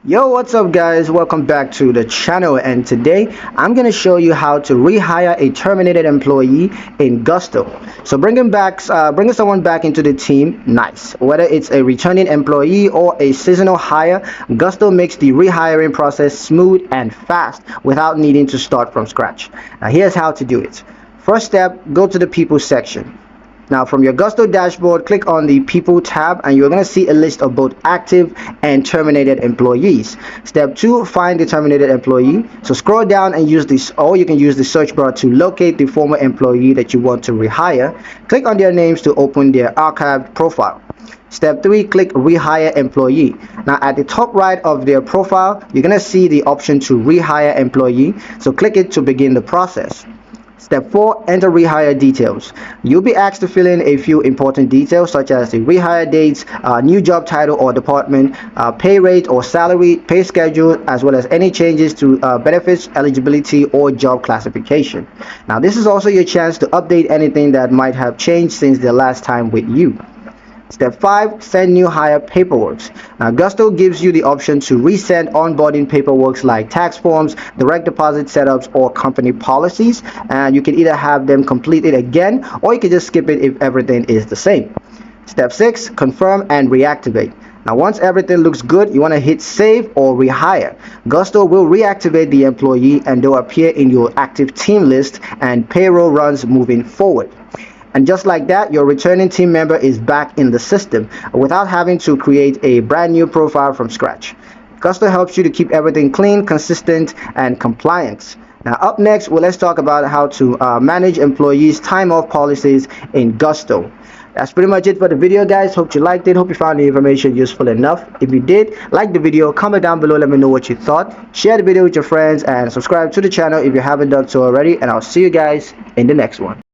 Yo, what's up guys? Welcome back to the channel, and today I'm going to show you how to rehire a terminated employee in Gusto. So bringing someone back into the team, nice. Whether it's a returning employee or a seasonal hire, Gusto makes the rehiring process smooth and fast without needing to start from scratch. Now here's how to do it. First step, go to the people section. Now from your Gusto dashboard, click on the People tab and you're going to see a list of both active and terminated employees. Step 2, find the terminated employee. So scroll down and use this, or you can use the search bar to locate the former employee that you want to rehire. Click on their names to open their archived profile. Step 3, click Rehire Employee. Now at the top right of their profile, you're going to see the option to Rehire Employee. So click it to begin the process. Step 4, enter rehire details. You'll be asked to fill in a few important details such as the rehire dates, new job title or department, pay rate or salary, pay schedule, as well as any changes to benefits, eligibility, or job classification. Now this is also your chance to update anything that might have changed since the last time with you. Step 5, send new hire paperwork. Now Gusto gives you the option to resend onboarding paperwork like tax forms, direct deposit setups, or company policies, and you can either have them complete it again or you can just skip it if everything is the same. Step 6, confirm and reactivate. Now once everything looks good, you want to hit save or rehire. Gusto will reactivate the employee and they'll appear in your active team list and payroll runs moving forward. And just like that, your returning team member is back in the system without having to create a brand new profile from scratch. Gusto helps you to keep everything clean, consistent, and compliant. Now up next, let's talk about how to manage employees' time off policies in Gusto. That's pretty much it for the video, guys. Hope you liked it. Hope you found the information useful enough. If you did, like the video, comment down below, let me know what you thought. Share the video with your friends and subscribe to the channel if you haven't done so already. And I'll see you guys in the next one.